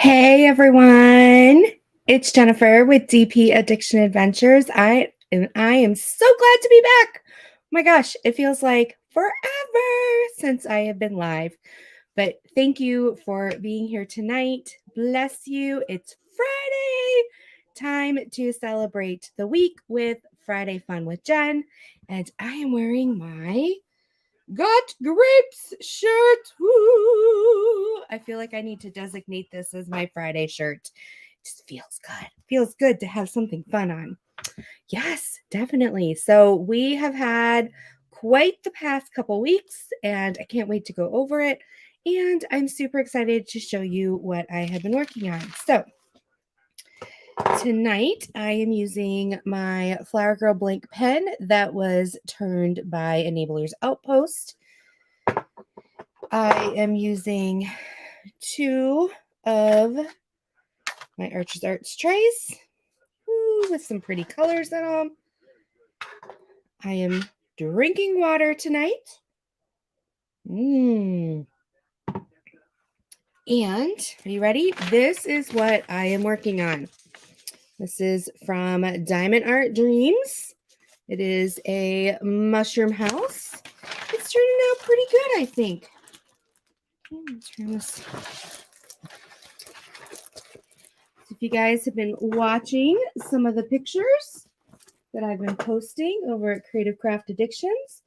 Hey everyone, it's Jennifer with DP Addiction Adventures. I am so glad to be back. Oh my gosh, it feels like forever since I have been live. But thank you for being here tonight. Bless you. It's Friday. Time to celebrate the week with Friday Fun with Jenn. And I am wearing my Got grapes shirt. Woo! I feel like I need to designate this as my Friday shirt. It just feels good. Feels good to have something fun on. Yes, definitely. So we have had quite the past couple weeks, and I can't wait to go over it. And I'm super excited to show you what I have been working on. So tonight I am using my Flower Girl blank pen that was turned by Enablers Outpost. I am using 2 of my Archer's Arts trays with some pretty colors in them. I am drinking water tonight. And are you ready? This is what I am working on. This is from Diamond Art Dreams. It is a mushroom house. It's turning out pretty good, I think. Turn this. If you guys have been watching some of the pictures that I've been posting over at Creative Craft Addictions,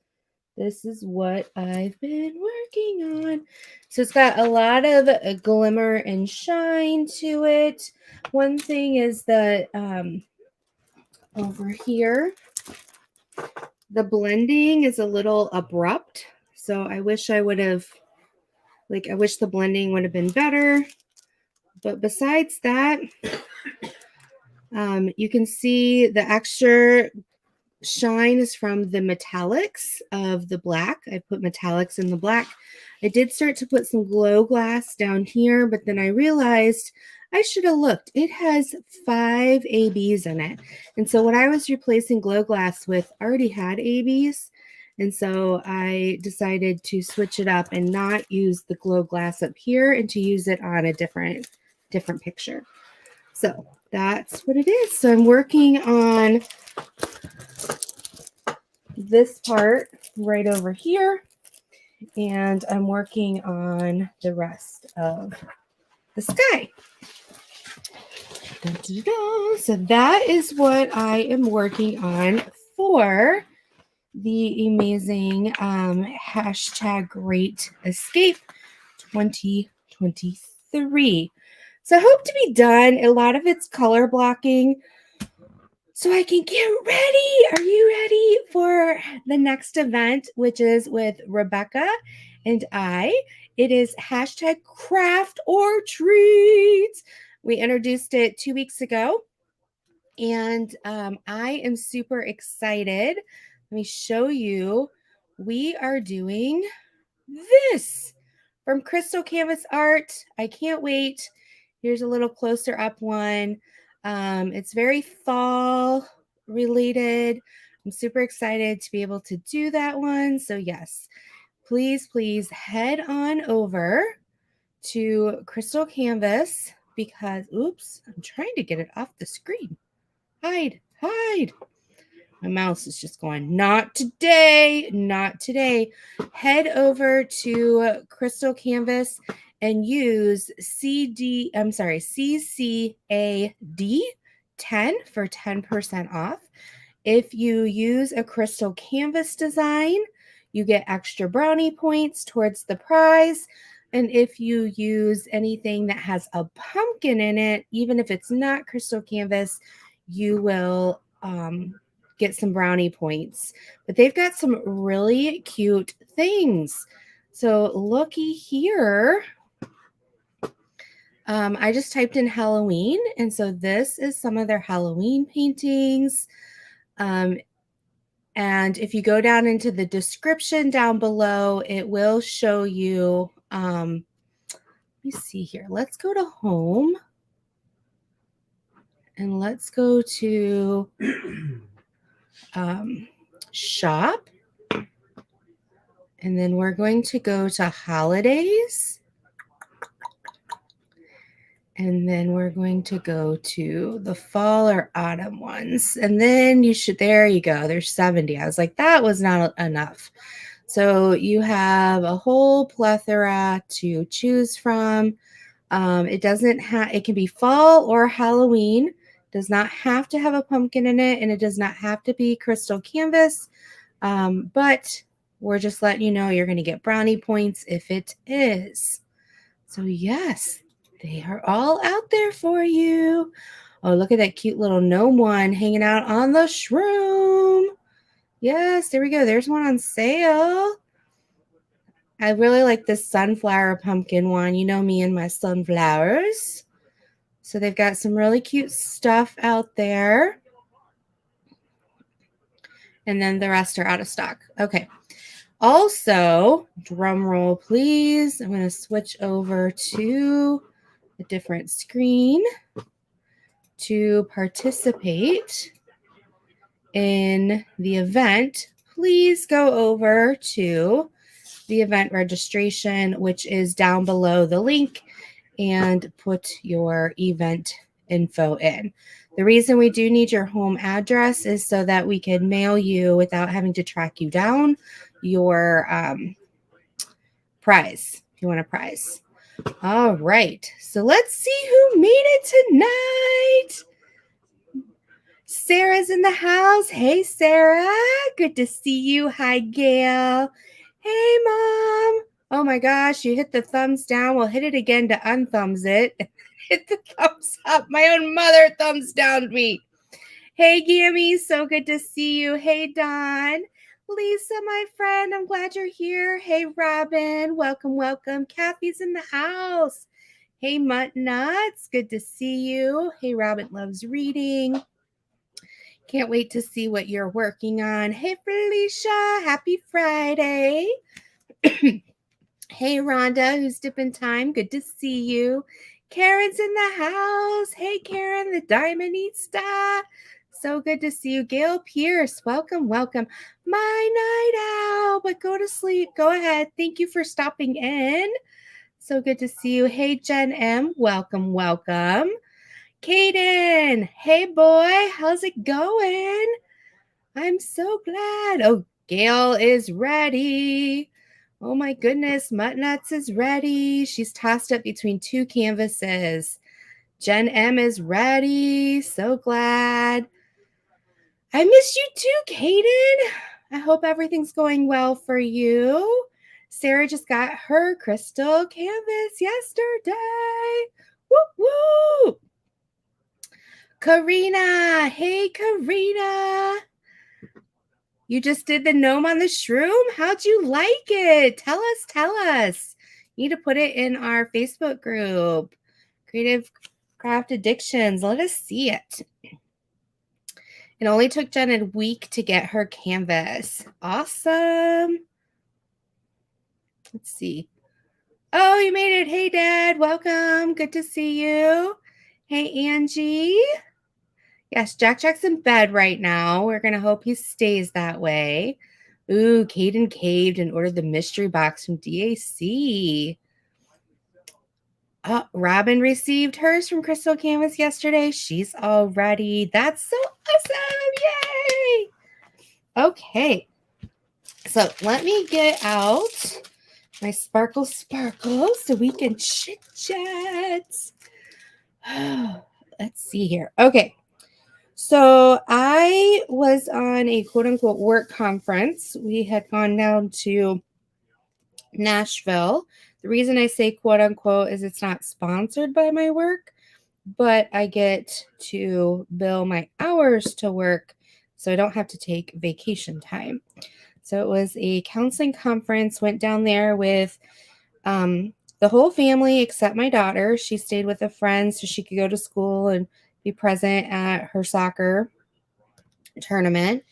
this is what I've been working on. So it's got a lot of glimmer and shine to it. One thing is that over here, the blending is a little abrupt. So I wish I wish the blending would have been better. But besides that, you can see the extra shine is from the metallics of the black. I put metallics in the black. I did start to put some glow glass down here, but then I realized I should have looked. It has 5 ABs in it. And so what I was replacing glow glass with already had ABs. And so I decided to switch it up and not use the glow glass up here and to use it on a different picture. So that's what it is. So I'm working on this part right over here, and I'm working on the rest of the sky. Dun, dun, dun. So that is what I am working on for the amazing hashtag Great Escape 2023. So I hope to be done. A lot of it's color blocking so I can get ready. Are you ready for the next event, which is with Rebecca and I? It is hashtag craft or treat. We introduced it 2 weeks ago, and I am super excited. Let me show you. We are doing this from Crystal Canvas Art. I can't wait. Here's a little closer up one. It's very fall related. I'm super excited to be able to do that one. So yes, please head on over to Crystal Canvas because, oops, I'm trying to get it off the screen. Hide. My mouse is just going, not today. Head over to Crystal Canvas and use CCAD 10 for 10% off. If you use a Crystal Canvas design, you get extra brownie points towards the prize. And if you use anything that has a pumpkin in it, even if it's not Crystal Canvas, you will get some brownie points. But they've got some really cute things. So looky here. I just typed in Halloween, and so this is some of their Halloween paintings. And if you go down into the description down below, it will show you. Let me see here. Let's go to home. And let's go to shop. And then we're going to go to holidays. And then we're going to go to the fall or autumn ones. And then there you go. There's 70. I was like, that was not enough. So you have a whole plethora to choose from. It can be fall or Halloween. Does not have to have a pumpkin in it, and it does not have to be crystal canvas. But we're just letting you know you're going to get brownie points if it is. So yes, they are all out there for you. Oh, look at that cute little gnome one hanging out on the shroom. Yes, there we go. There's one on sale. I really like this sunflower pumpkin one. You know me and my sunflowers. So they've got some really cute stuff out there. And then the rest are out of stock. Okay. Also, drum roll, please. I'm going to switch over to a different screen to participate in the event. Please go over to the event registration, which is down below the link, and put your event info in. The reason we do need your home address is so that we can mail you without having to track you down your prize, if you want a prize. All right, so let's see who made it tonight. Sarah's in the house. Hey, Sarah. Good to see you. Hi, Gail. Hey, Mom. Oh, my gosh. You hit the thumbs down. We'll hit it again to unthumbs it. Hit the thumbs up. My own mother thumbs downed me. Hey, Gammy. So good to see you. Hey, Don. Lisa, my friend. I'm glad you're here. Hey, Robin. Welcome, welcome. Kathy's in the house. Hey, Mutt Nuts. Good to see you. Hey, Robin loves reading. Can't wait to see what you're working on. Hey, Felicia. Happy Friday. Hey, Rhonda, who's dipping time. Good to see you. Karen's in the house. Hey, Karen, the Diamondista. So good to see you. Gail Pierce, welcome, welcome. My night owl, but go to sleep. Go ahead. Thank you for stopping in. So good to see you. Hey, Jenn M, welcome, welcome. Kaden, hey boy, how's it going? I'm so glad. Oh, Gail is ready. Oh my goodness, Muttnuts is ready. She's tossed up between two canvases. Jenn M is ready. So glad. I missed you too, Kaden. I hope everything's going well for you. Sarah just got her crystal canvas yesterday. Woo woo. Karina. Hey, Karina. You just did the gnome on the shroom? How'd you like it? Tell us, tell us. You need to put it in our Facebook group, Creative Craft Addictions. Let us see it. It only took Jenn a week to get her canvas. Awesome. Let's see. Oh, you made it. Hey, Dad. Welcome. Good to see you. Hey, Angie. Yes, Jack's in bed right now. We're going to hope he stays that way. Ooh, Kaden caved and ordered the mystery box from DAC. Robin received hers from Crystal Canvas yesterday. She's all ready. That's so awesome. Yay. Okay. So let me get out my sparkle so we can chit chat. Let's see here. Okay. So I was on a quote unquote work conference. We had gone down to Nashville. The reason I say quote unquote is it's not sponsored by my work, but I get to bill my hours to work, so I don't have to take vacation time. So it was a counseling conference, went down there with the whole family except my daughter. She stayed with a friend so she could go to school and be present at her soccer tournament.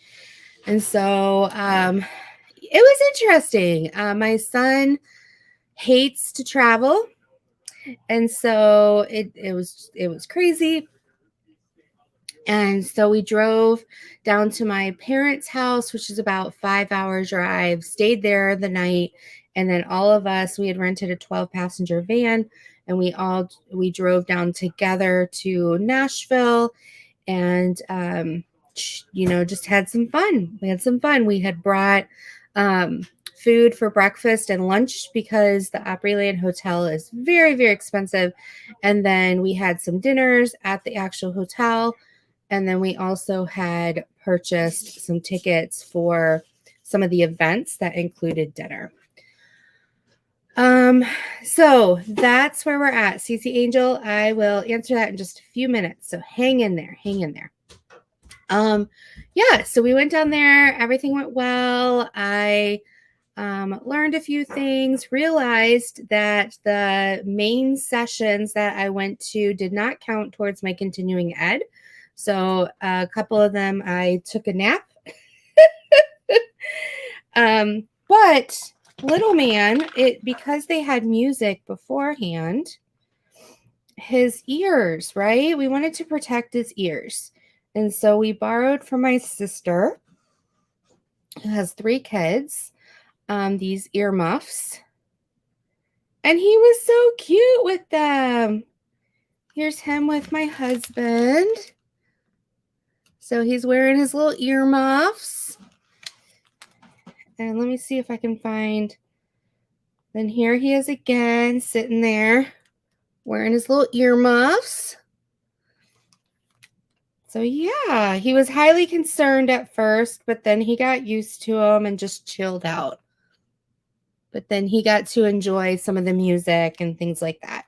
And so it was interesting. My son hates to travel, and so it was crazy. And so we drove down to my parents' house, which is about 5 hour drive, stayed there the night, And then all of us, we had rented a 12-passenger van, and we drove down together to Nashville, and just had some fun. We had some fun. We had brought food for breakfast and lunch because the Opryland Hotel is very, very expensive. And then we had some dinners at the actual hotel. And then we also had purchased some tickets for some of the events that included dinner. So that's where we're at. CC Angel, I will answer that in just a few minutes. So hang in there. Yeah, so we went down there. Everything went well. I learned a few things, realized that the main sessions that I went to did not count towards my continuing ed. So a couple of them, I took a nap. But little man, because they had music beforehand, his ears, right? We wanted to protect his ears. And so we borrowed from my sister, who has 3 kids, these earmuffs. And he was so cute with them. Here's him with my husband. So he's wearing his little earmuffs. And let me see if I can find. Then here he is again, sitting there, wearing his little earmuffs. So yeah, he was highly concerned at first, but then he got used to them and just chilled out. But then he got to enjoy some of the music and things like that.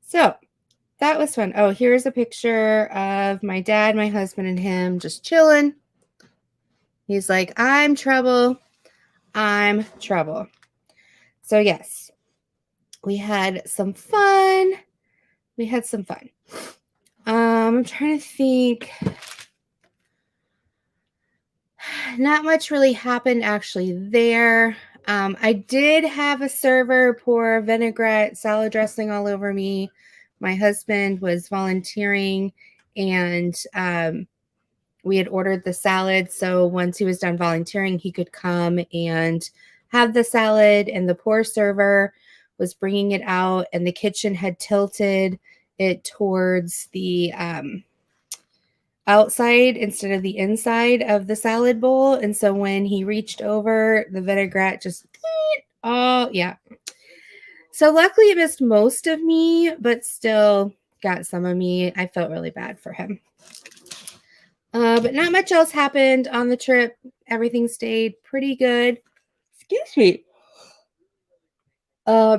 So that was fun. Oh, here's a picture of my dad, my husband, and him just chilling. He's like, I'm trouble. So yes, we had some fun. I'm trying to think. Not much really happened actually there. I did have a server pour vinaigrette salad dressing all over me. My husband was volunteering, and we had ordered the salad. So once he was done volunteering, he could come and have the salad, and the poor server was bringing it out, and the kitchen had tilted it towards the outside instead of the inside of the salad bowl. And so when he reached over, the vinaigrette just, oh yeah. So luckily it missed most of me, but still got some of me. I felt really bad for him. But not much else happened on the trip. Everything stayed pretty good. Excuse me. So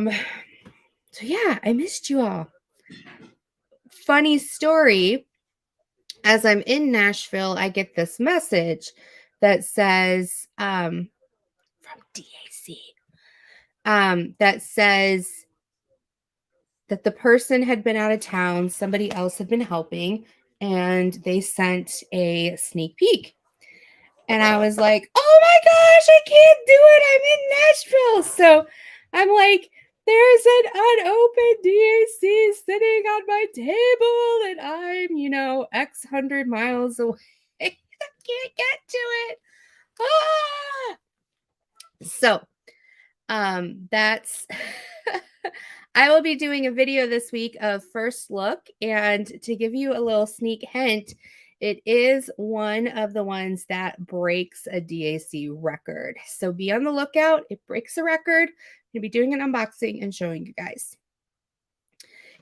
yeah, I missed you all. Funny story. As I'm in Nashville, I get this message that says, from DAC, that says that the person had been out of town, somebody else had been helping, and they sent a sneak peek. And I was like, oh my gosh, I can't do it. I'm in Nashville. So I'm like, there's an unopened DAC sitting on my table, and I'm, X hundred miles away. I can't get to it. Ah! So, that's, I will be doing a video this week of first look, and to give you a little sneak hint, it is one of the ones that breaks a DAC record. So be on the lookout. It breaks a record. I'm going to be doing an unboxing and showing you guys.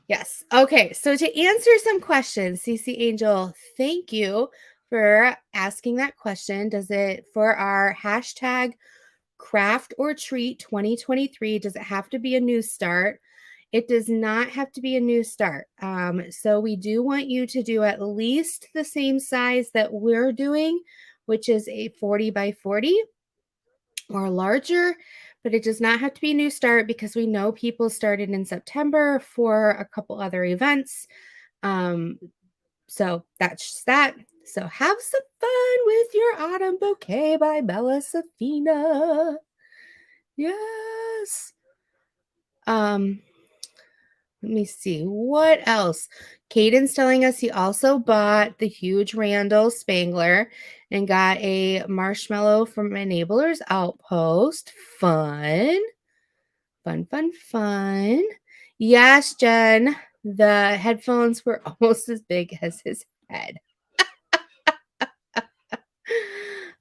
Yes. Okay. So to answer some questions, CC Angel, thank you for asking that question. Does it, for our hashtag craft or treat 2023, does it have to be a new start? It does not have to be a new start. So we do want you to do at least the same size that we're doing, which is a 40 by 40 or larger, but it does not have to be a new start because we know people started in September for a couple other events. So that's just that. So have some fun with your Autumn Bouquet by Bella Safina. Yes. Let me see. What else? Caden's telling us he also bought the huge Randall Spangler and got a marshmallow from my neighbor's Outpost. Fun. Fun, fun, fun. Yes, Jen, the headphones were almost as big as his head.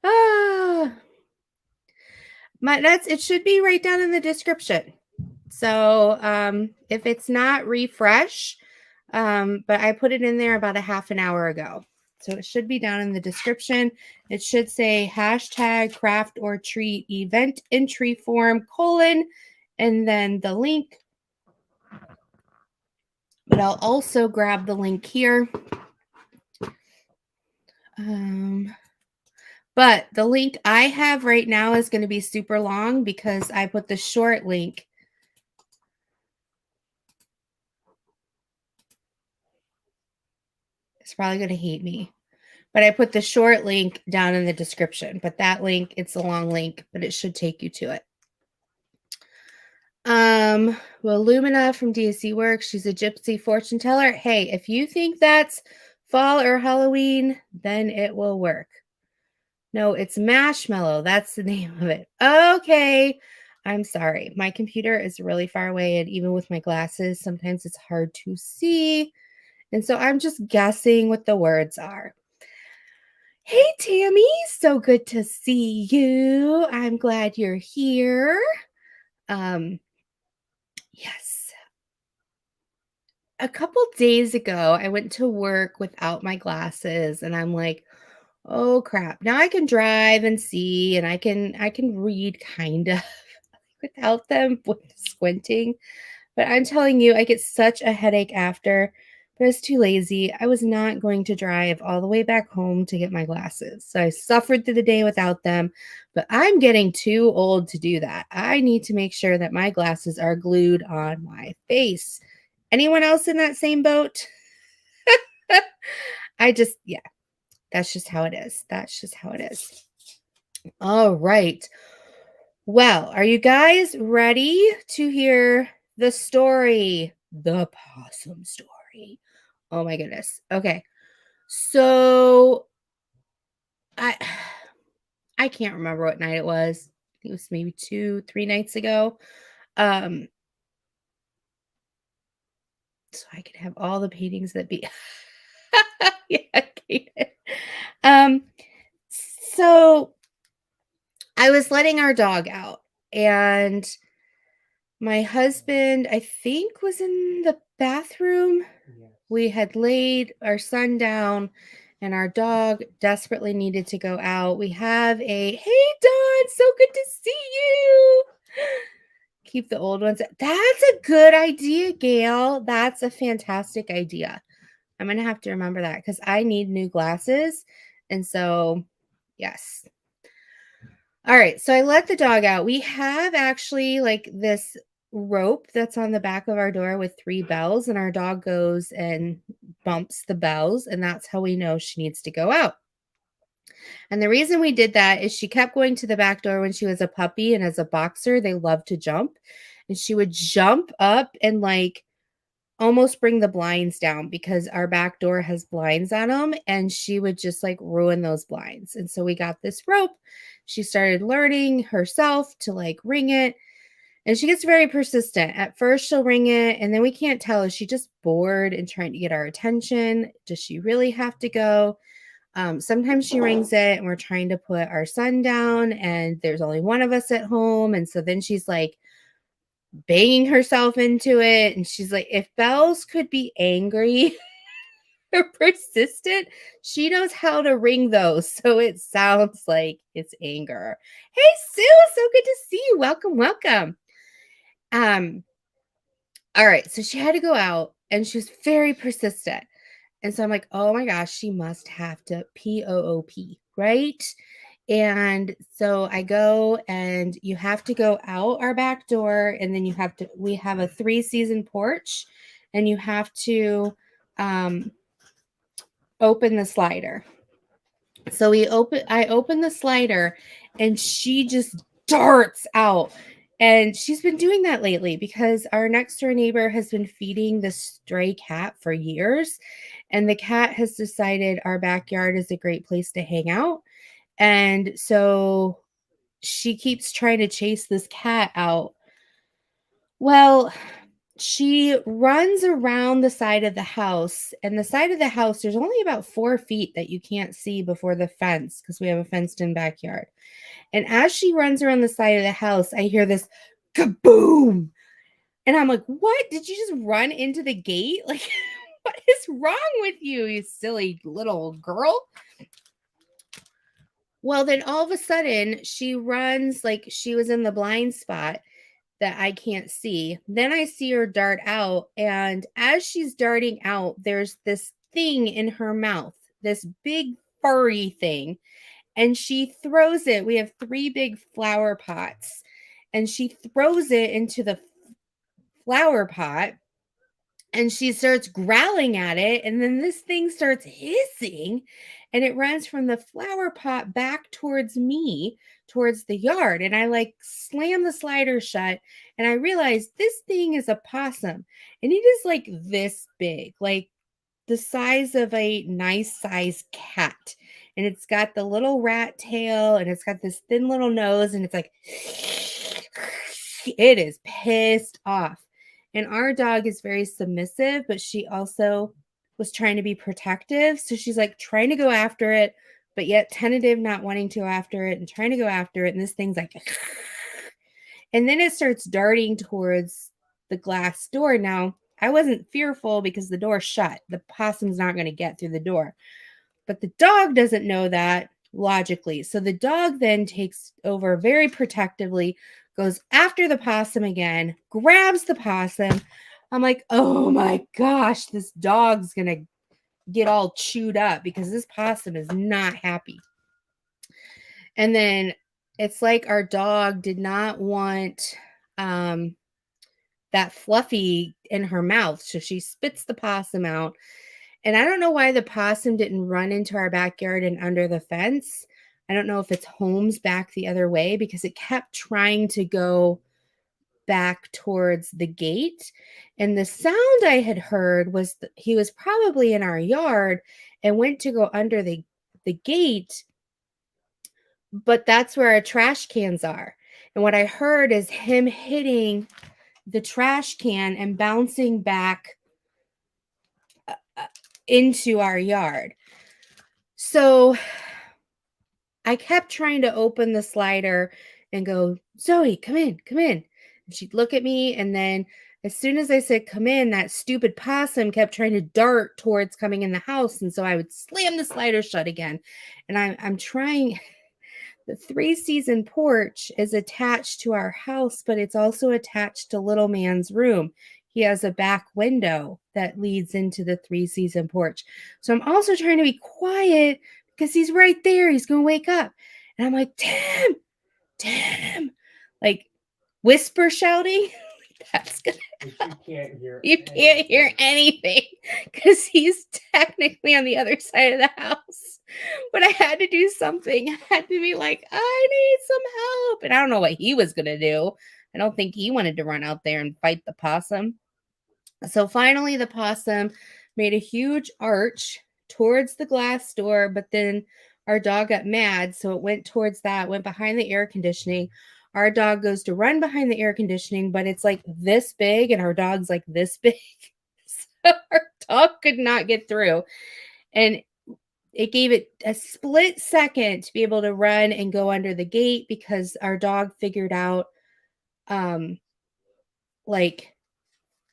Ah, it should be right down in the description. So if it's not, refresh. But I put it in there about a half an hour ago. So it should be down in the description. It should say hashtag craft or treat event entry form : and then the link. But I'll also grab the link here. But the link I have right now is going to be super long because I put the short link. It's probably going to hate me. But I put the short link down in the description. But that link, it's a long link, but it should take you to it. Well, Lumina from DSC Works, she's a gypsy fortune teller. Hey, if you think that's fall or Halloween, then it will work. No, it's Marshmallow. That's the name of it. Okay. I'm sorry. My computer is really far away, and even with my glasses, sometimes it's hard to see. And so I'm just guessing what the words are. Hey, Tammy. So good to see you. I'm glad you're here. Yes. A couple days ago, I went to work without my glasses, and I'm like, oh crap. Now I can drive and see, and I can read kind of without them with squinting. But I'm telling you, I get such a headache after. But I was too lazy. I was not going to drive all the way back home to get my glasses. So I suffered through the day without them. But I'm getting too old to do that. I need to make sure that my glasses are glued on my face. Anyone else in that same boat? Yeah, that's just how it is. That's just how it is. All right. Well, are you guys ready to hear the story? The Possum story. Oh my goodness. Okay. So I I can't remember what night it was. I think it was maybe 2, 3 nights ago. Um so I could have all the paintings that be yeah, Kate. Um so I was letting our dog out, and my husband, I think, was in the bathroom. Yes. We had laid our son down, and our dog desperately needed to go out. We have hey, Dawn, so good to see you. Keep the old ones. That's a good idea, Gail. That's a fantastic idea. I'm going to have to remember that because I need new glasses. And so, yes. All right, so I let the dog out. We have actually like this rope that's on the back of our door with 3 bells, and our dog goes and bumps the bells, and that's how we know she needs to go out. And the reason we did that is she kept going to the back door when she was a puppy, and as a boxer, they love to jump. And she would jump up and like almost bring the blinds down because our back door has blinds on them, and she would just like ruin those blinds. And so we got this rope. She started learning herself to like ring it, and she gets very persistent. At first she'll ring it, and then we can't tell, is she just bored and trying to get our attention? Does she really have to go? Sometimes she rings it and we're trying to put our son down, and there's only one of us at home, and so then she's like banging herself into it. And she's like, if bells could be angry or persistent, she knows how to ring those. So it sounds like it's anger. Hey, Sue, so good to see you. Welcome, welcome. All right. So she had to go out, and she was very persistent. And so I'm like, oh my gosh, she must have to POOP, right? And so I go, and you have to go out our back door, and then we have a 3-season porch, and you have to open the slider. So I open the slider, and she just darts out. And she's been doing that lately because our next door neighbor has been feeding the stray cat for years. And the cat has decided our backyard is a great place to hang out. And so she keeps trying to chase this cat out. Well, she runs around the side of the house, and the side of the house, there's only about 4 feet that you can't see before the fence because we have a fenced-in backyard. And as she runs around the side of the house, I hear this kaboom. And I'm like, "What? Did you just run into the gate? Like, what is wrong with you, you silly little girl?" Well, then all of a sudden, she runs like she was in the blind spot that I can't see. Then I see her dart out, and as she's darting out, there's this thing in her mouth, this big furry thing, and she throws it. We have 3 big flower pots, and she throws it into the flower pot, and she starts growling at it, and then this thing starts hissing, and it runs from the flower pot back towards me, towards the yard. And I like slam the slider shut, and I realize this thing is a possum, and it is like this big, like the size of a nice size cat. And it's got the little rat tail, and it's got this thin little nose, and it's like it is pissed off. And our dog is very submissive, but she also was trying to be protective. So she's like trying to go after it, but yet tentative, not wanting to go after it and trying to go after it. And this thing's like, and then it starts darting towards the glass door. Now, I wasn't fearful because the door's shut. The possum's not going to get through the door. But the dog doesn't know that logically. So the dog then takes over very protectively, goes after the possum again, grabs the possum. I'm like, oh my gosh, this dog's going to get all chewed up because this possum is not happy. And then it's like our dog did not want that fluffy in her mouth. So she spits the possum out. And I don't know why the possum didn't run into our backyard and under the fence. I don't know if its home's back the other way because it kept trying to go back towards the gate. And the sound I had heard was he was probably in our yard and went to go under the gate, but that's where our trash cans are. And what I heard is him hitting the trash can and bouncing back into our yard. So I kept trying to open the slider and go, "Zoe, come in, come in." And she'd look at me. And then as soon as I said, "come in," that stupid possum kept trying to dart towards coming in the house. And so I would slam the slider shut again. And I'm trying. The 3-season porch is attached to our house, but it's also attached to little man's room. He has a back window that leads into the 3-season porch. So I'm also trying to be quiet because he's right there. He's going to wake up. And I'm like, "Tim, Tim," like whisper shouting. That's good. You can't hear anything because he's technically on the other side of the house. But I had to do something. I had to be like, "I need some help." And I don't know what he was going to do. I don't think he wanted to run out there and fight the possum. So finally, the possum made a huge arch towards the glass door, but then our dog got mad. So it went towards that, went behind the air conditioning. Our dog goes to run behind the air conditioning, but it's like this big, and our dog's like this big. So our dog could not get through. And it gave it a split second to be able to run and go under the gate because our dog figured out like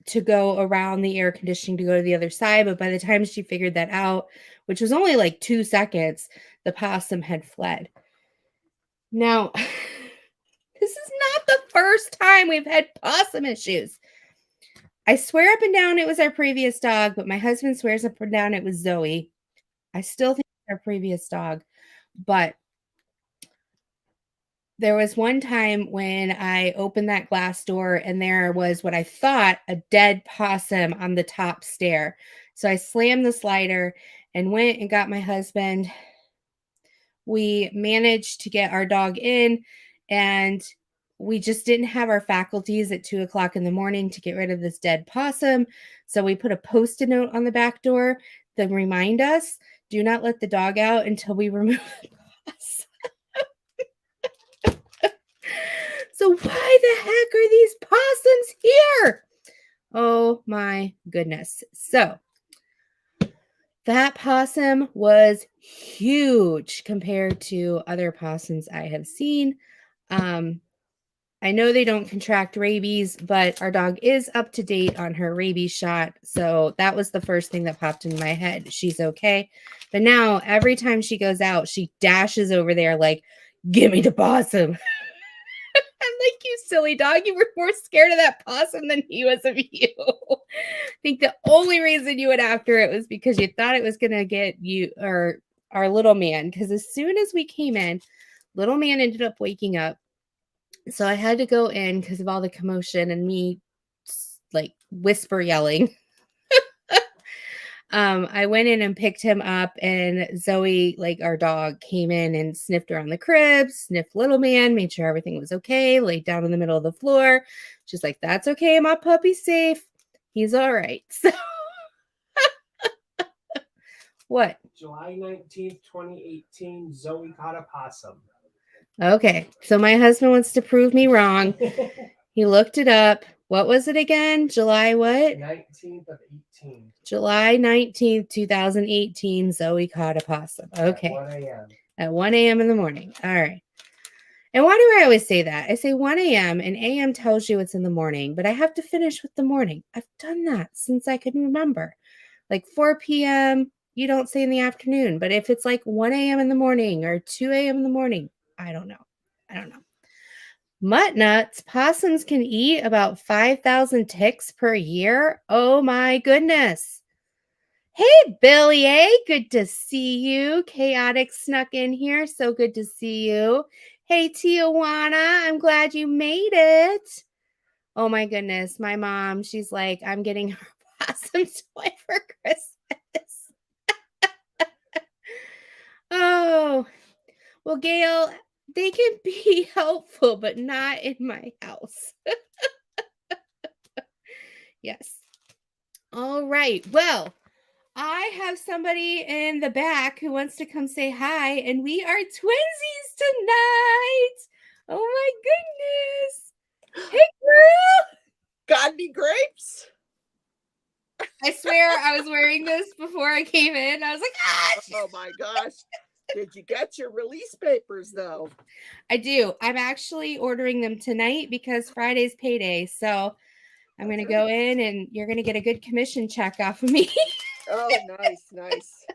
to go around the air conditioning to go to the other side. But by the time she figured that out, which was only like 2 seconds, the possum had fled. Now, this is not the first time we've had possum issues. I swear up and down it was our previous dog, but my husband swears up and down it was Zoe. I still think it's our previous dog, but there was one time when I opened that glass door and there was what I thought a dead possum on the top stair. So I slammed the slider and went and got my husband. We managed to get our dog in, and we just didn't have our faculties at 2:00 in the morning to get rid of this dead possum. So we put a Post-it note on the back door to remind us, "Do not let the dog out until we remove the possum." So why the heck are these possums here? Oh my goodness. So that possum was huge compared to other possums I have seen. I know they don't contract rabies, but our dog is up to date on her rabies shot. So that was the first thing that popped in my head. She's okay. But now every time she goes out, she dashes over there like, give me the possum. I'm like, you silly dog. You were more scared of that possum than he was of you. I think the only reason you went after it was because you thought it was going to get you or our little man. Because as soon as we came in, little man ended up waking up. So I had to go in because of all the commotion and me like whisper yelling. I went in and picked him up, and Zoe, like our dog, came in and sniffed around the crib, sniffed little man, made sure everything was okay, laid down in the middle of the floor. She's like, that's okay, my puppy's safe. He's all right. So what? July 19th, 2018, Zoe caught a possum. Okay, so my husband wants to prove me wrong. He looked it up. What was it again? July what? 19th of 18. July 19th, 2018, Zoe caught a possum. Okay. At 1 a.m. At 1 a.m. in the morning. All right. And why do I always say that? I say 1 a.m. and a.m. tells you it's in the morning, but I have to finish with the morning. I've done that since I can remember. Like 4 p.m., you don't say in the afternoon, but if it's like 1 a.m. in the morning or 2 a.m. in the morning, I don't know. Mutt nuts, possums can eat about 5,000 ticks per year. Oh my goodness. Hey, Billy A. Good to see you. Chaotic snuck in here. So good to see you. Hey, Tijuana. I'm glad you made it. Oh my goodness. My mom, she's like, I'm getting her possum toy for Christmas. Oh, well, Gail, they can be helpful, but not in my house. Yes. All right. Well, I have somebody in the back who wants to come say hi, and we are twinsies tonight. Oh my goodness. Hey, girl. Got any grapes? I swear I was wearing this before I came in. I was like, ah. Oh my gosh. Did you get your release papers though? I do. I'm actually ordering them tonight because Friday's payday. So I'm going to go in and you're going to get a good commission check off of me. Oh, nice.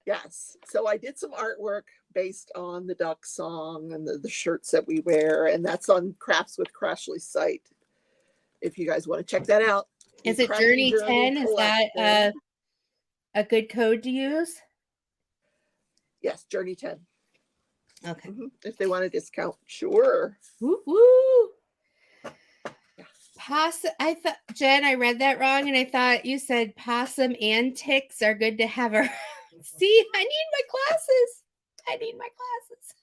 Yes. So I did some artwork based on the duck song and the shirts that we wear. And that's on Crafts with Crashly's site. If you guys want to check that out. Is it Journey 10? Is that a good code to use? Yes, Journey 10. Okay. Mm-hmm. If they want a discount, sure. Woo woo. Possum. I thought, Jen, I read that wrong, and I thought you said possum and ticks are good to have her. See, I need my glasses.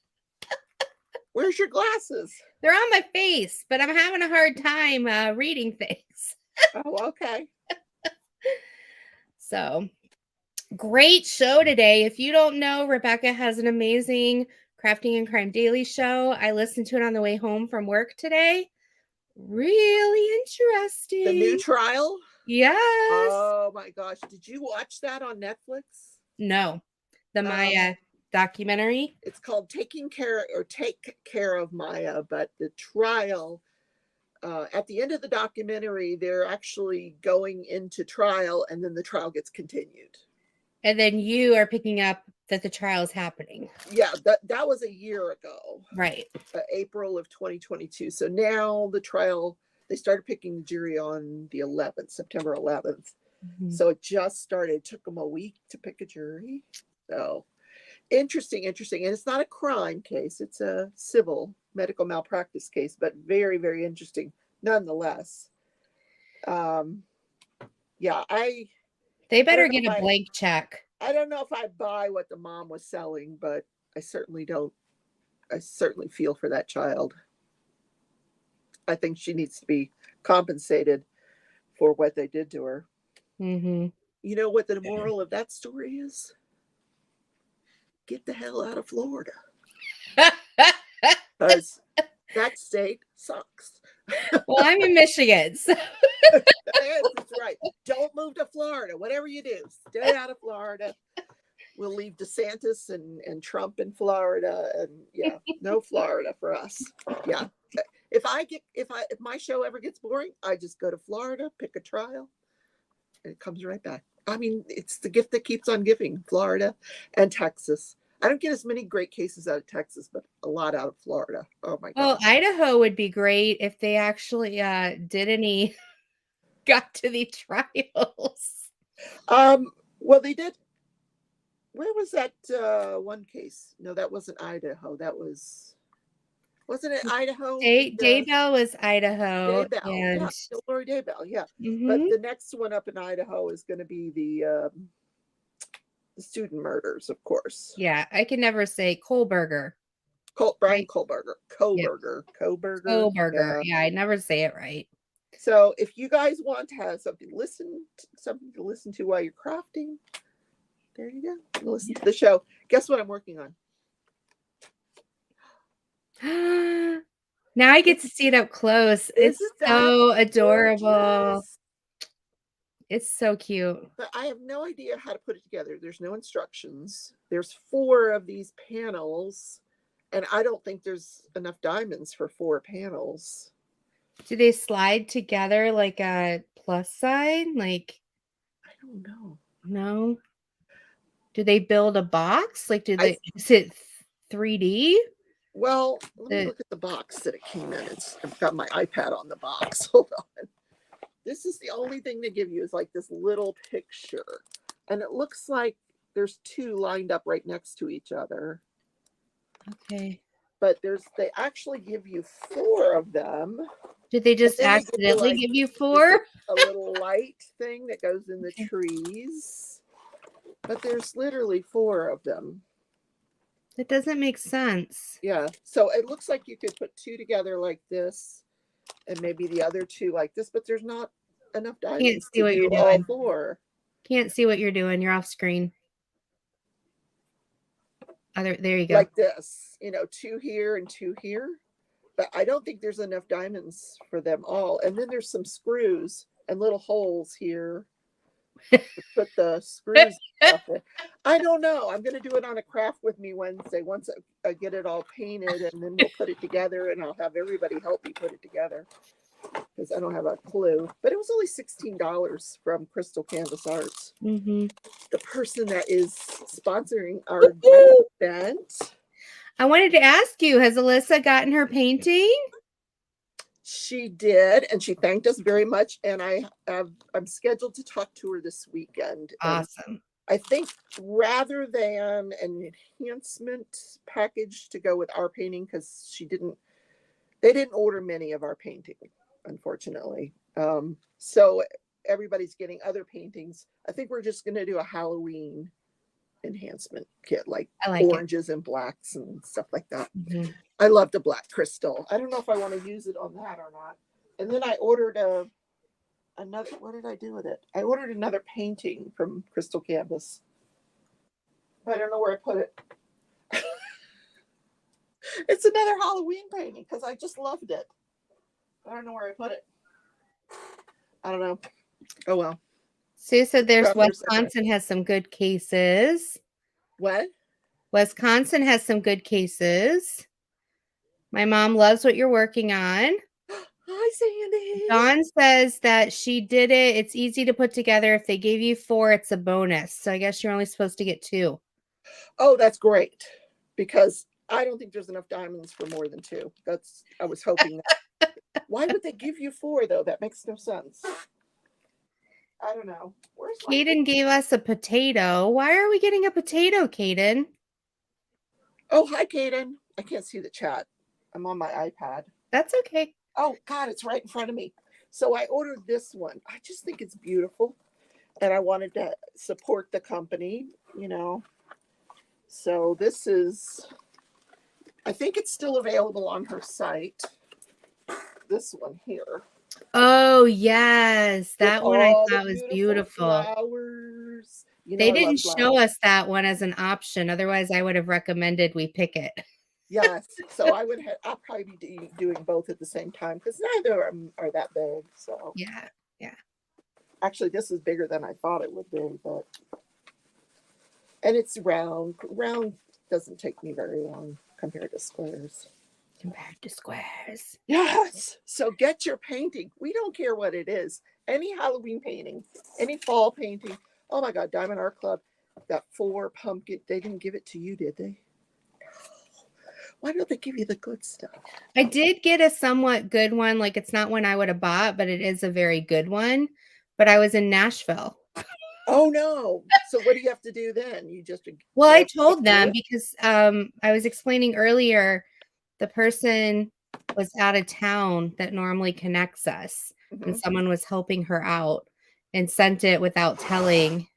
Where's your glasses? They're on my face, but I'm having a hard time reading things. Oh, okay. So, great show today. If you don't know, Rebecca has an amazing Crafting and Crime Daily show. I listened to it on the way home from work today. Really interesting. The new trial? Yes. Oh my gosh. Did you watch that on Netflix? No. The Maya documentary. It's called Take Care of Maya, but the trial, at the end of the documentary, they're actually going into trial and then the trial gets continued. And then you are picking up that the trial is happening. Yeah, that was a year ago. Right. April of 2022. So now the trial, they started picking the jury on the 11th, September 11th. Mm-hmm. So it just started. It took them a week to pick a jury. So interesting. And it's not a crime case. It's a civil medical malpractice case, but very, very interesting nonetheless. Yeah, they better get a blank check. I don't know if I buy what the mom was selling, but I certainly feel for that child. I think she needs to be compensated for what they did to her. Mm-hmm. You know what the moral of that story is? Get the hell out of Florida. Because That state sucks. Well, I'm in Michigan. So. That's right. Don't move to Florida. Whatever you do, stay out of Florida. We'll leave DeSantis and Trump in Florida, and yeah, no Florida for us. Yeah. If my show ever gets boring, I just go to Florida, pick a trial, and it comes right back. I mean, it's the gift that keeps on giving, Florida and Texas. I don't get as many great cases out of Texas, but a lot out of Florida. Oh my God. Well, Idaho would be great if they actually got to the trials. Well, they did. Where was that one case? No, that wasn't Idaho. Wasn't it Idaho? Daybell was Idaho. Daybell, And yeah, Lori Daybell, yeah. mm-hmm. But the next one up in Idaho is going to be the student murders, of course. Yeah, I can never say Kohlberger. Brian Kohlberger. Kohlberger. Yeah, I never say it right. So if you guys want to have something to listen to while you're crafting, there you go. Listen to the show. Guess what I'm working on? Now I get to see it up close. It's so adorable. Gorgeous? It's so cute. But I have no idea how to put it together. There's no instructions. There's 4 of these panels, and I don't think there's enough diamonds for 4 panels. Do they slide together like a plus sign? Like, I don't know. No. Do they build a box? Like, is it 3D? Well, let me look at the box that it came in. I've got my iPad on the box. Hold on. This is the only thing they give you is like this little picture. And it looks like there's 2 lined up right next to each other. Okay. But they actually give you 4 of them. Did they just accidentally give you 4? A little light thing that goes in the trees. But there's literally 4 of them. It doesn't make sense. Yeah. So it looks like you could put 2 together like this and maybe the other 2 like this, but there's not enough diamonds. Can't see what you're doing. All 4. Can't see what you're doing. You're off screen. There you go. Like this, 2 here and 2 here. But I don't think there's enough diamonds for them all. And then there's some screws and little holes here to put the screws in. I don't know. I'm going to do it on a craft with me Wednesday once I get it all painted, and then we'll put it together, and I'll have everybody help me put it together because I don't have a clue. But it was only $16 from Crystal Canvas Arts. Mm-hmm. The person that is sponsoring our event. I wanted to ask you, has Alyssa gotten her painting? She did, and she thanked us very much. And I'm scheduled to talk to her this weekend. Awesome. I think rather than an enhancement package to go with our painting, because they didn't order many of our painting, unfortunately. So everybody's getting other paintings. I think we're just going to do a Halloween enhancement kit, like oranges and blacks and stuff like that. Mm-hmm. I love the black crystal. I don't know if I want to use it on that or not. And then I ordered another, what did I do with it? I ordered another painting from Crystal Canvas. I don't know where I put it. It's another Halloween painting because I just loved it. I don't know where I put it. I don't know. Oh well. Sue said Wisconsin has some good cases. What? Wisconsin has some good cases. My mom loves what you're working on. Hi, Sandy. Dawn says that she did it. It's easy to put together. If they gave you 4, it's a bonus. So I guess you're only supposed to get 2. Oh, that's great. Because I don't think there's enough diamonds for more than 2. I was hoping that. Why would they give you 4 though? That makes no sense. I don't know. Kaden gave us a potato. Why are we getting a potato, Kaden? Oh, hi, Kaden. I can't see the chat. I'm on my iPad. That's okay. Oh, God, it's right in front of me. So I ordered this one. I just think it's beautiful. And I wanted to support the company, So this is, I think it's still available on her site. This one here. Oh, yes. That one I thought was beautiful. Flowers. They didn't show us that one as an option. Otherwise, I would have recommended we pick it. Yes. So I'll probably be doing both at the same time because neither of them are that big. So Yeah. Yeah. actually, this is bigger than I thought it would be, and it's round. Round doesn't take me very long compared to squares. Compared to squares. Yes. So get your painting. We don't care what it is. Any Halloween painting, any fall painting. Oh my God, Diamond Art Club got 4 pumpkin. They didn't give it to you, did they? Why don't they give you the good stuff? I did get a somewhat good one. Like, it's not one I would have bought, but it is a very good one. But I was in Nashville. Oh no. So what do you have to do then? You just Well, I told them because I was explaining earlier, the person was out of town that normally connects us, and someone was helping her out and sent it without telling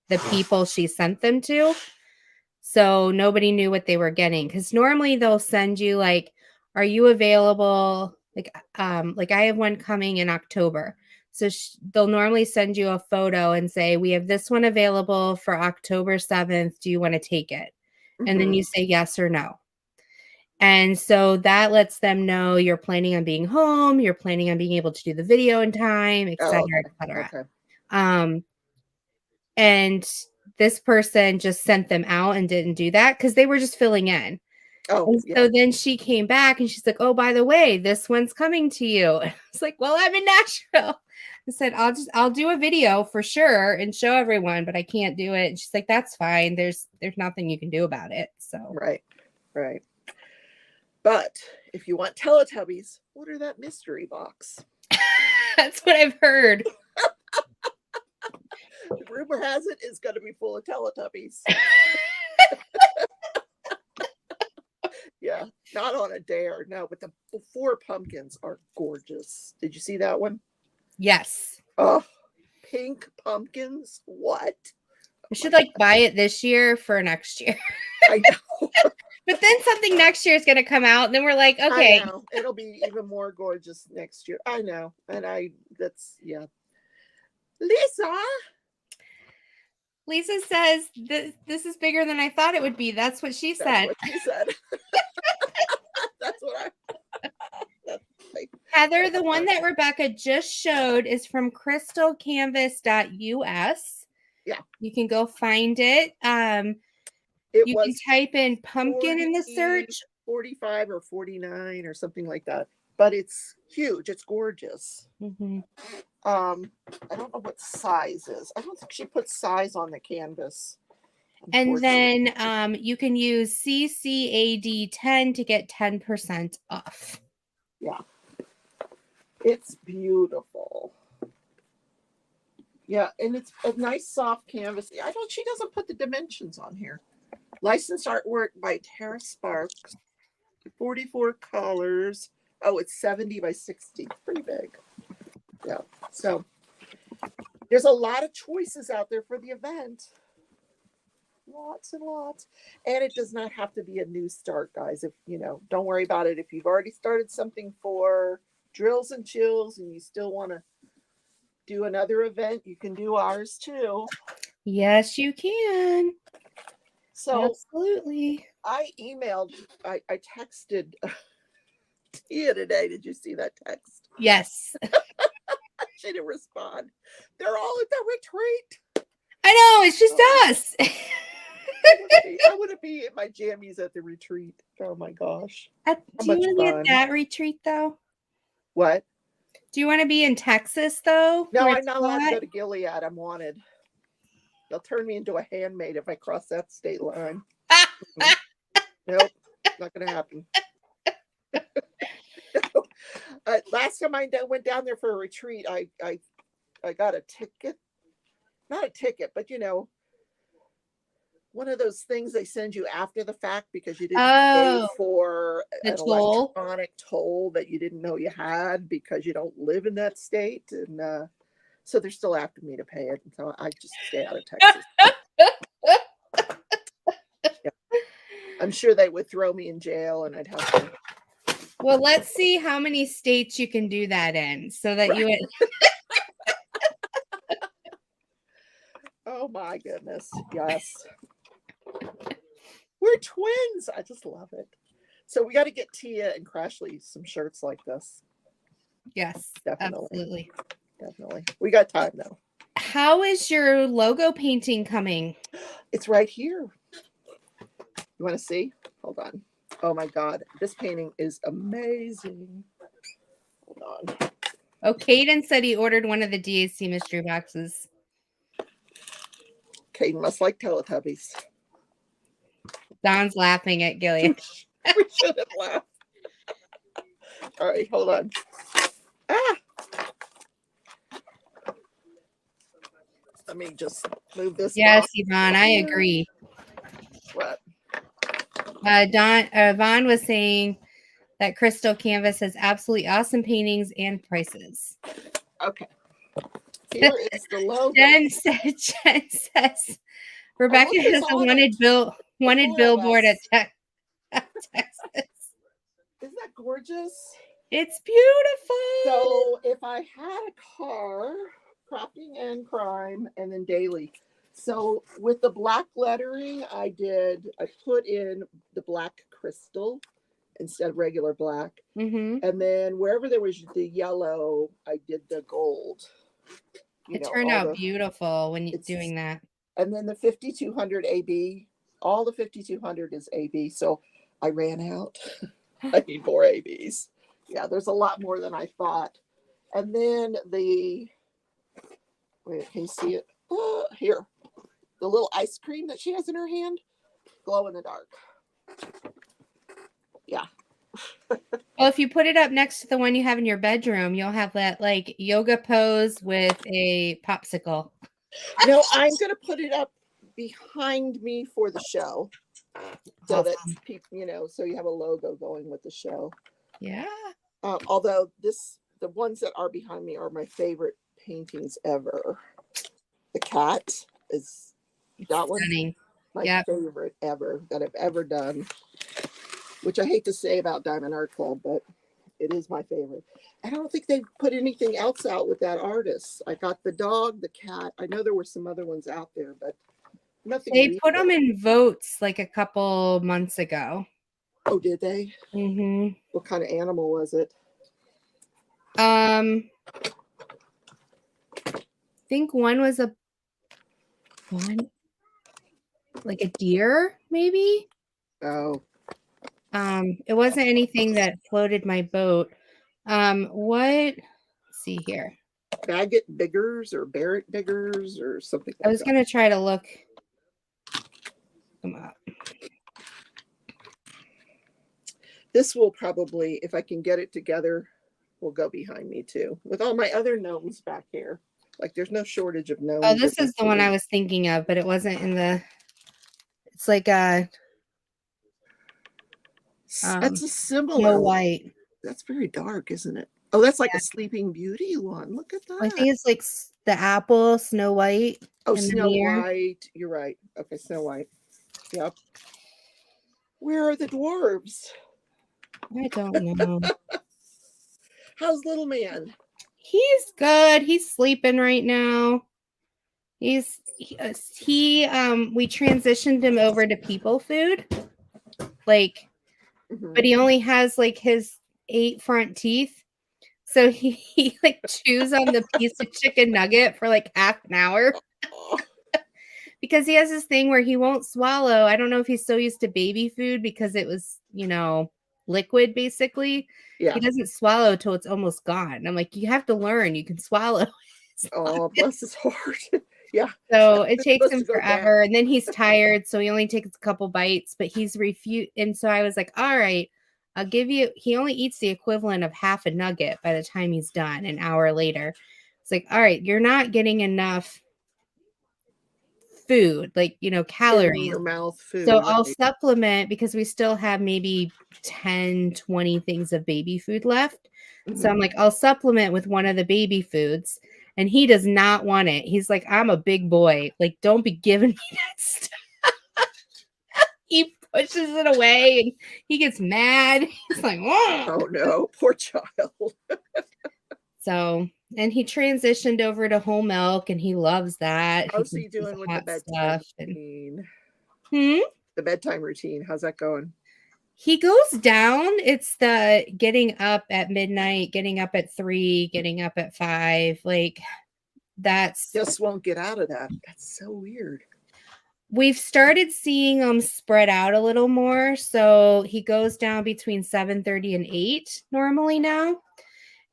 the people she sent them to. So nobody knew what they were getting, because normally they'll send you like, are you available? Like I have one coming in October. So they'll normally send you a photo and say, we have this one available for October 7th. Do you want to take it? And then you say yes or no. And so that lets them know you're planning on being home, you're planning on being able to do the video in time, et cetera, et cetera. Okay. And this person just sent them out and didn't do that because they were just filling in. Oh, And so then she came back and she's like, oh, by the way, this one's coming to you. It's like, well, I'm in Nashville. I said, I'll do a video for sure and show everyone, but I can't do it. And she's like, that's fine. There's nothing you can do about it. So right. But if you want Teletubbies, order that mystery box. That's what I've heard. The rumor has it it's going to be full of Teletubbies. Yeah, not on a dare. No, but the 4 pumpkins are gorgeous. Did you see that one? Yes. Oh, pink pumpkins. What? We should like buy it this year for next year. I know. But then something next year is going to come out, and then we're like, okay. I know. It'll be even more gorgeous next year. I know. And yeah. Lisa says this is bigger than I thought it would be. That's what she said. That's what Heather, the one that Rebecca just showed is from crystalcanvas.us. Yeah. You can go find it. You can type in pumpkin in the search. 45 or 49 or something like that. But it's huge. It's gorgeous. I don't know what size is. I don't think she put size on the canvas. And then you can use CCAD10 to get 10% off. Yeah. It's beautiful. Yeah, and it's a nice soft canvas. She doesn't put the dimensions on here. Licensed artwork by Tara Sparks. 44 colors. Oh, it's 70 by 60. Pretty big. Yeah. So there's a lot of choices out there for the event. Lots and lots. And it does not have to be a new start, guys. If don't worry about it. If you've already started something for Drills and Chills and you still want to do another event, you can do ours too. Yes, you can. So absolutely. I texted Tia today. Did you see that text? Yes. She didn't respond. They're all at the retreat. I know, it's just us. I want to be in my jammies at the retreat. Oh my gosh. Do you want to be at that retreat though? What? Do you want to be in Texas though? No, I'm not allowed to go to Gilead. I'm wanted. They'll turn me into a handmaid if I cross that state line. Nope, not going to happen. Last time I went down there for a retreat, I got a ticket. Not a ticket, but one of those things they send you after the fact because you didn't pay for an electronic toll that you didn't know you had because you don't live in that state. And so they're still after me to pay it. And so I just stay out of Texas. Yeah. I'm sure they would throw me in jail and I'd have to. Well, let's see how many states you can do that in so that you would. Oh my goodness. Yes. We're twins. I just love it. So we got to get Tia and Crashly some shirts like this. Yes, Definitely. Definitely. We got time though. How is your logo painting coming? It's right here. You want to see? Hold on. Oh my God. This painting is amazing. Hold on. Oh, Caden said he ordered one of the DAC mystery boxes. Caden must like Teletubbies. Don's laughing at Gillian. We should have laughed. All right, hold on. Ah! Let me just move this. Yes, box. Yvonne, I agree. What? Vaughn was saying that Crystal Canvas has absolutely awesome paintings and prices. Okay. Here is the logo. Jenn says Rebecca has a wanted billboard at Texas. Isn't that gorgeous? It's beautiful. So if I had a car, cropping and crime, and then daily. So with the black lettering, I put in the black crystal instead of regular black. Mm-hmm. And then wherever there was the yellow, I did the gold. It turned out beautiful when you're doing that. And then the 5200 AB, all the 5200 is AB. So I ran out. I need more ABs. Yeah, there's a lot more than I thought. And then wait, can you see it? Here, the little ice cream that she has in her hand, glow in the dark. Yeah. Well, if you put it up next to the one you have in your bedroom, you'll have that like yoga pose with a popsicle. No, I'm going to put it up behind me for the show. So that people, so you have a logo going with the show. Yeah. Although the ones that are behind me are my favorite paintings ever. The cat is that stunning. One. My favorite ever that I've ever done. Which I hate to say about Diamond Art Club, but it is my favorite. I don't think they put anything else out with that artist. I got the dog, the cat. I know there were some other ones out there, but nothing. They put them in votes like a couple months ago. Oh, did they? Mm-hmm. What kind of animal was it? I think one was like a deer, maybe. Oh. It wasn't anything that floated my boat. Let's see here. Bagot Biggers or Barrett Biggers or something like that. I was gonna try to look them up. This will probably, if I can get it together, will go behind me too. With all my other gnomes back here. Like there's no shortage of gnomes. Oh, this is the one I was thinking of, but it wasn't in the. It's like a. That's a similar Snow White. That's very dark, isn't it? Oh, that's like a Sleeping Beauty one. Look at that. I think it's like the apple, Snow White. Oh, Snow White. You're right. Okay, Snow White. Yep. Where are the dwarves? I don't know. How's little man? He's good. He's sleeping right now. We transitioned him over to people food. Like, but he only has like his 8 front teeth. So he like chews on the piece of chicken nugget for like half an hour. Because he has this thing where he won't swallow. I don't know if he's so used to baby food because it was, liquid basically. Yeah. He doesn't swallow till it's almost gone. And I'm like, you have to learn. You can swallow. Oh, bless his heart. Yeah. So it takes him forever. And then he's tired. So he only takes a couple bites, but he's refused. And so I was like, all right, I'll give you. He only eats the equivalent of half a nugget by the time he's done an hour later. It's like, all right, you're not getting enough food, like, calories in your mouth food. So I'll supplement because we still have maybe 10, 20 things of baby food left. So I'm like, I'll supplement with one of the baby foods. And he does not want it. He's like, I'm a big boy. Like, don't be giving me that stuff. He pushes it away and he gets mad. He's like, whoa. Oh no, poor child. So, and he transitioned over to whole milk and he loves that. How's he doing with the bedtime routine? The bedtime routine, how's that going? He goes down. It's the getting up at midnight, getting up at 3, getting up at 5. Like that's Just won't get out of that. That's so weird. we've started seeing him spread out a little more. So he goes down between 7:30 and 8 normally now.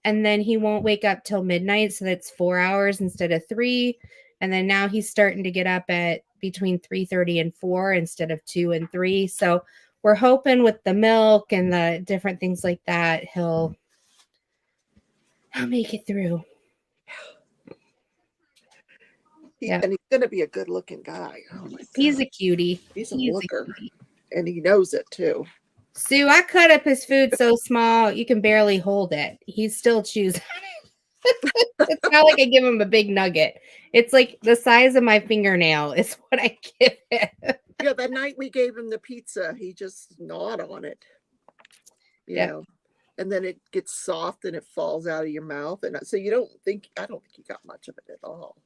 And then he won't wake up till midnight. So that's 4 hours instead of 3. And then now he's starting to get up at between 3:30 and 4 instead of 2 and 3. So we're hoping with the milk and the different things like that, he'll make it through. And he's going to be a good looking guy. Oh my God. He's a cutie. He's a looker. And he knows it too. Sue, I cut up his food so small you can barely hold it. He still chews. It's not like I give him a big nugget. It's like the size of my fingernail is what I give him. Yeah, that night we gave him the pizza, he just gnawed on it. You know, and then it gets soft and it falls out of your mouth. And so I don't think you got much of it at all.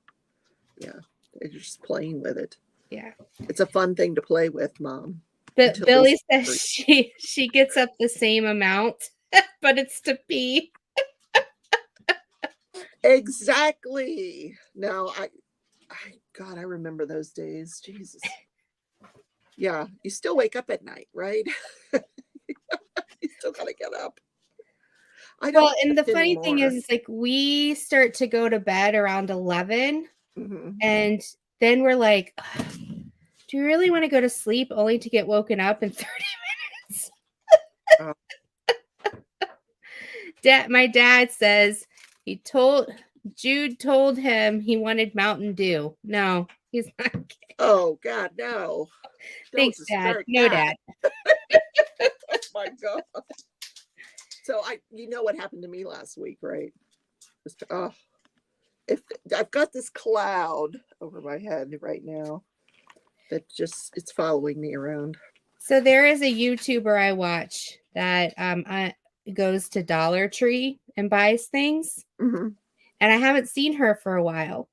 Yeah, you're just playing with it. Yeah. It's a fun thing to play with, Mom. But Billy says she gets up the same amount, but it's to pee. Exactly. No, God, I remember those days. Jesus. Yeah, you still wake up at night, right? You still gotta get up. Well, and the funny thing is, like, we start to go to bed around 11, and then we're like, do you really want to go to sleep only to get woken up in 30 minutes? My dad says Jude told him he wanted Mountain Dew. No, he's not kidding. Oh God, no. Thanks, Dad. No, Dad. Oh my God. So you know what happened to me last week, right? If I've got this cloud over my head right now that it's following me around. So there is a YouTuber I watch that goes to Dollar Tree and buys things. And I haven't seen her for a while.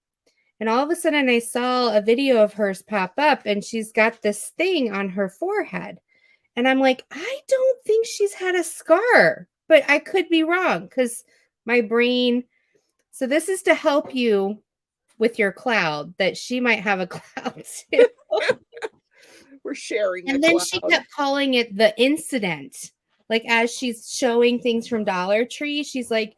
And all of a sudden I saw a video of hers pop up and she's got this thing on her forehead. And I'm like, I don't think she's had a scar, but I could be wrong because my brain. So this is to help you with your cloud that she might have a cloud too. We're sharing. And then she kept calling it the incident. Like as she's showing things from Dollar Tree, she's like,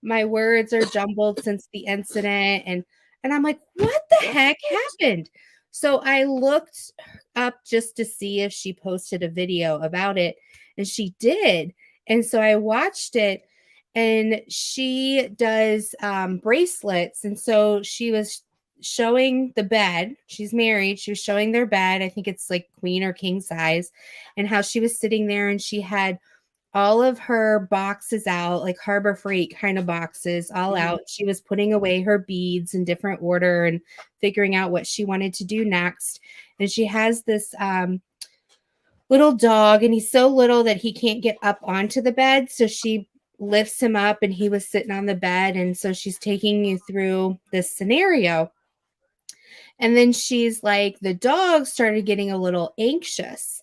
my words are jumbled since the incident. And I'm like, what the heck happened? So I looked up just to see if she posted a video about it. And she did. And so I watched it. And she does bracelets. And so she was showing the bed. She's married. She was showing their bed. I think it's like queen or king size. And how she was sitting there and she had all of her boxes out, like Harbor Freight kind of boxes all out. She was putting away her beads in different order and figuring out what she wanted to do next. And she has this little dog, and he's so little that he can't get up onto the bed. So she lifts him up and he was sitting on the bed. And so she's taking you through this scenario. And then she's like, the dog started getting a little anxious.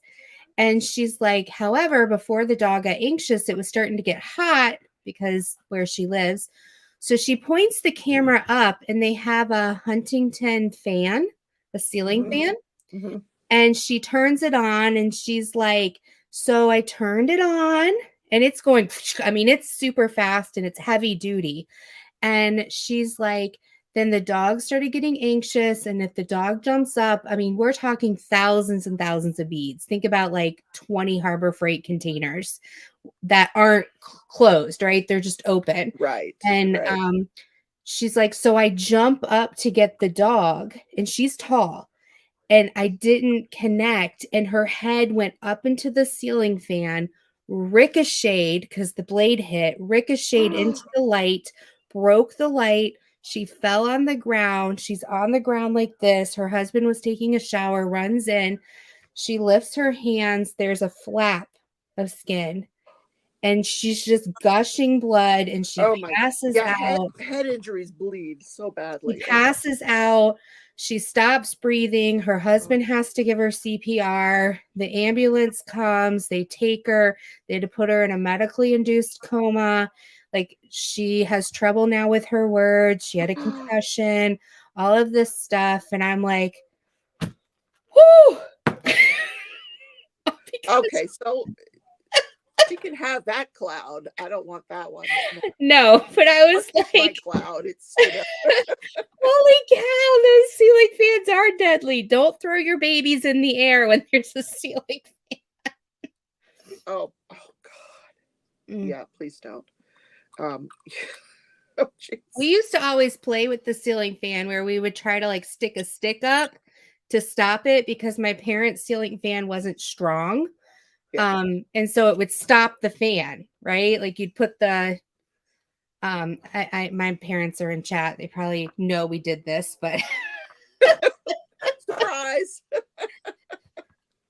And she's like, however, before the dog got anxious, it was starting to get hot because where she lives. So she points the camera up and they have a Huntington fan, a ceiling fan. And she turns it on and she's like, so I turned it on and it's going, I mean, it's super fast and it's heavy duty. And she's like, then the dog started getting anxious. And if the dog jumps up, I mean, we're talking thousands and thousands of beads. Think about like 20 Harbor Freight containers that aren't closed, right? They're just open. Right. And she's like, so I jump up to get the dog and she's tall and I didn't connect. And her head went up into the ceiling fan, ricocheted because the blade hit, ricocheted into the light, broke the light. She fell on the ground. She's on the ground like this. Her husband was taking a shower, runs in. She lifts her hands. There's a flap of skin. And she's just gushing blood. And she passes out. Head injuries bleed so badly. She passes out. She stops breathing. Her husband has to give her CPR. The ambulance comes. They take her. They had to put her in a medically induced coma. Like, she has trouble now with her words. She had a concussion, all of this stuff. And I'm like, whoo. Okay, so she can have that cloud. I don't want that one. No, but I was That's my like, cloud. It's, you know, holy cow, those ceiling fans are deadly. Don't throw your babies in the air when there's a ceiling fan. oh God. Mm. Yeah, please don't. Oh, jeez. We used to always play with the ceiling fan where we would try to like stick a stick up to stop it because my parents' ceiling fan wasn't strong. Yeah. And so it would stop the fan, right? Like you'd put the my parents are in chat. They probably know we did this, but Surprise.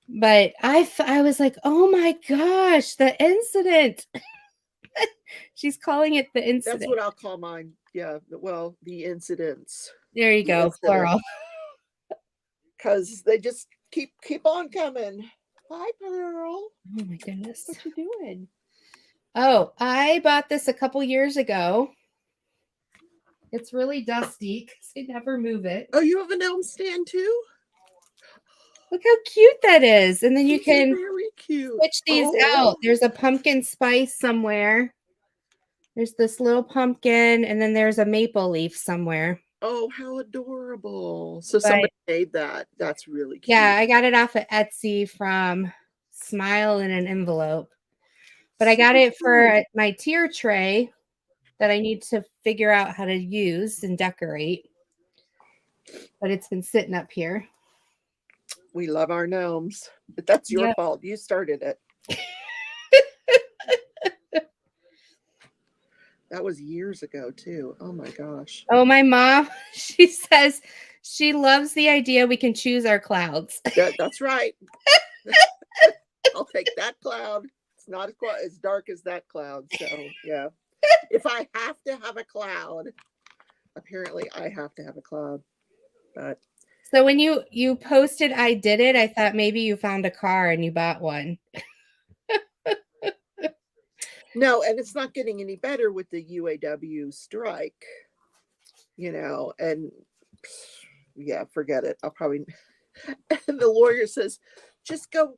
but I was like, oh my gosh, the incident. She's calling it the incident. That's what I'll call mine. Yeah. Well, the incidents. There you go, plural. Because they just keep on coming. Hi, Pearl. Oh my goodness. What you doing? Oh, I bought this a couple years ago. It's really dusty because I never move it. Oh, you have a gnome stand too? Look how cute that is. And then you These are can very cute. switch these out. There's a pumpkin spice somewhere. There's this little pumpkin, and then there's a maple leaf somewhere. Oh, how adorable. So somebody made that. That's really cute. Yeah, I got it off of Etsy from Smile in an Envelope. But I got it for my tier tray that I need to figure out how to use and decorate. But it's been sitting up here. We love our gnomes. But that's your fault. You started it. That was years ago, too. Oh, my gosh. Oh, my mom, she says she loves the idea we can choose our clouds. That's right. I'll take that cloud. It's not as dark as that cloud. So, yeah. If I have to have a cloud, apparently I have to have a cloud. But so when you posted I did it, I thought maybe you found a car and you bought one. no, and it's not getting any better with the UAW strike, you know, and yeah, forget it. I'll probably, and the lawyer says, just go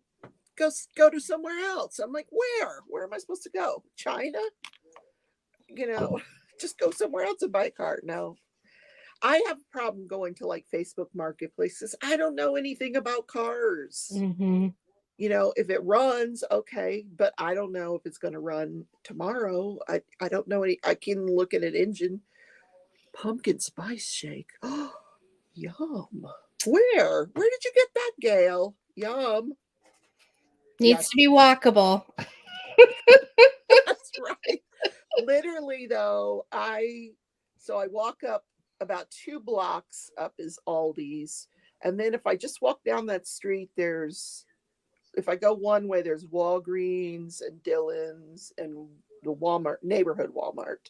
to somewhere else. I'm like, where am I supposed to go? China? You know, just go somewhere else and buy a car. No, I have a problem going to like Facebook marketplaces. I don't know anything about cars. Mm-hmm. You know, if it runs, okay, but I don't know if it's going to run tomorrow. I don't know any. I can look at an engine. Pumpkin spice shake. Oh, yum. Where did you get that, Gail? Yum. Needs to be walkable. That's right. Literally, though, I walk up about 2 blocks up is Aldi's, and then if I just walk down that street, if I go one way, there's Walgreens and Dillon's and the Walmart, neighborhood Walmart.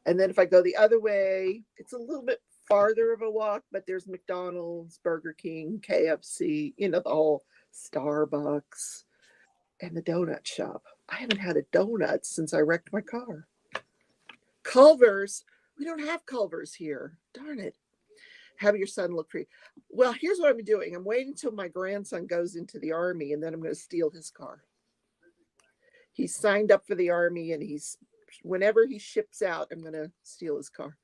And then if I go the other way, it's a little bit farther of a walk, but there's McDonald's, Burger King, KFC, you know, the whole Starbucks and the donut shop. I haven't had a donut since I wrecked my car. Culver's. We don't have Culver's here. Darn it. Have your son look pretty. Well, here's what I'm doing. I'm waiting until my grandson goes into the Army, and then I'm going to steal his car. He's signed up for the Army, and whenever he ships out, I'm going to steal his car.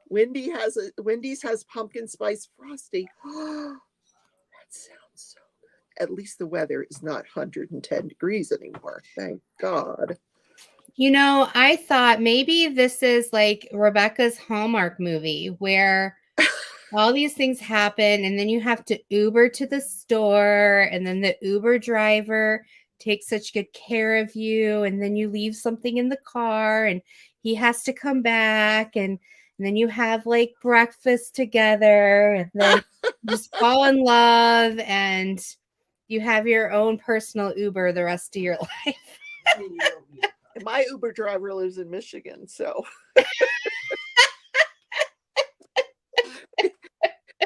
Wendy's has pumpkin spice frosty. Oh, that sounds so good. At least the weather is not 110 degrees anymore. Thank God. You know, I thought maybe this is like Rebecca's Hallmark movie where all these things happen and then you have to Uber to the store and then the Uber driver takes such good care of you and then you leave something in the car and he has to come back and then you have like breakfast together and then you just fall in love and you have your own personal Uber the rest of your life. My Uber driver lives in Michigan, so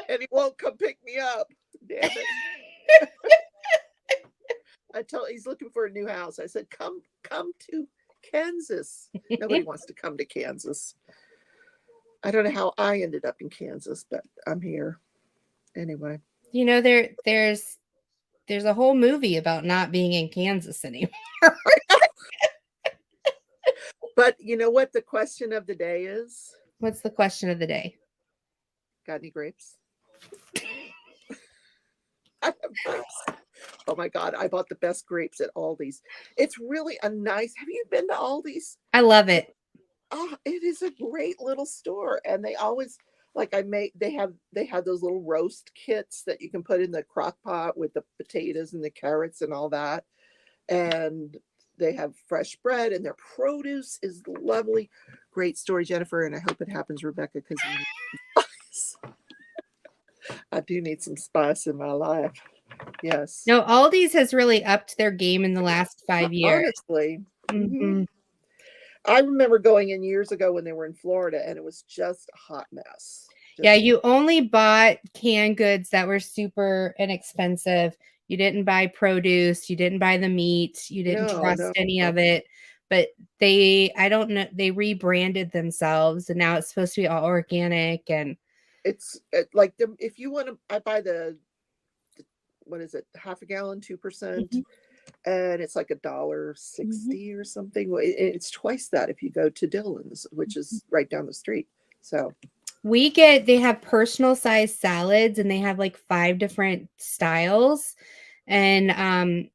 and he won't come pick me up. Damn it. I told he's looking for a new house. I said, come to Kansas. Nobody wants to come to Kansas. I don't know how I ended up in Kansas, but I'm here. Anyway. You know, there's a whole movie about not being in Kansas anymore. But you know what the question of the day is? What's the question of the day? Got any grapes? I have grapes. Oh my God, I bought the best grapes at Aldi's. It's really a nice, have you been to Aldi's? I love it. Oh, it is a great little store. And they always, like they have those little roast kits that you can put in the crock pot with the potatoes and the carrots and all that. And they have fresh bread and their produce is lovely. Great story, Jennifer. And I hope it happens, Rebecca, because I do need some spice in my life. Yes. No, Aldi's has really upped their game in the last 5 years. Honestly. Mm-hmm. I remember going in years ago when they were in Florida and it was just a hot mess. Yeah, you only bought canned goods that were super inexpensive. You didn't buy produce. You didn't buy the meat. You didn't trust any of it. But I don't know, they rebranded themselves and now it's supposed to be all organic. And it's like if you want to, I buy the what is it, half a gallon, 2%, and it's like $1.60 or something. It's twice that if you go to Dillon's, which is right down the street. So they have personal size salads and they have like 5 different styles. And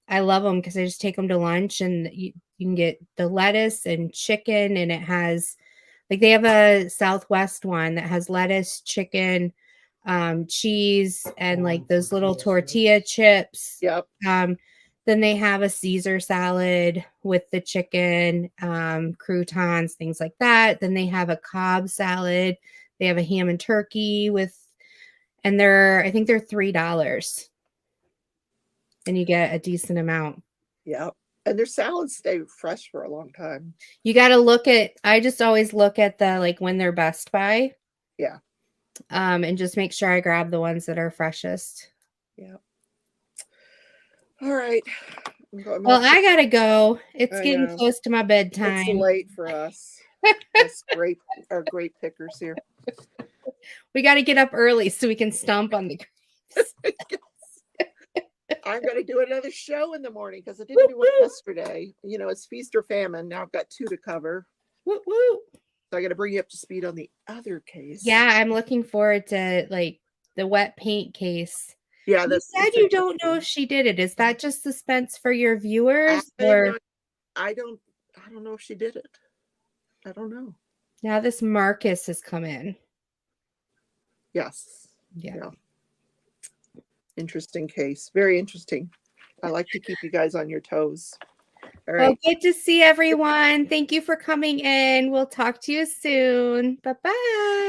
I love them because I just take them to lunch and you can get the lettuce and chicken, and it has like they have a Southwest one that has lettuce, chicken, cheese, and like those little tortilla chips. Yep. Then they have a Caesar salad with the chicken, croutons, things like that. Then they have a Cobb salad. They have a ham and turkey and I think they're $3. And you get a decent amount. Yeah. And their salads stay fresh for a long time. You got to I just always look at the, like when they're Best Buy. Yeah. And just make sure I grab the ones that are freshest. Yeah. All right. Well, I got to go. It's getting close to my bedtime. It's late for us. Us grape pickers here. We got to get up early so we can stomp on the grapes. I'm going to do another show in the morning because I didn't do one yesterday. You know, it's feast or famine. Now I've got 2 to cover. Woo woo. So I got to bring you up to speed on the other case. Yeah, I'm looking forward to like the wet paint case. Yeah, you said you don't know if she did it. Is that just suspense for your viewers, or I don't know if she did it. I don't know. Now this Marcus has come in. Yes. Yeah. Interesting case. Very interesting. I like to keep you guys on your toes. All right. Well, good to see everyone. Thank you for coming in. We'll talk to you soon. Bye-bye.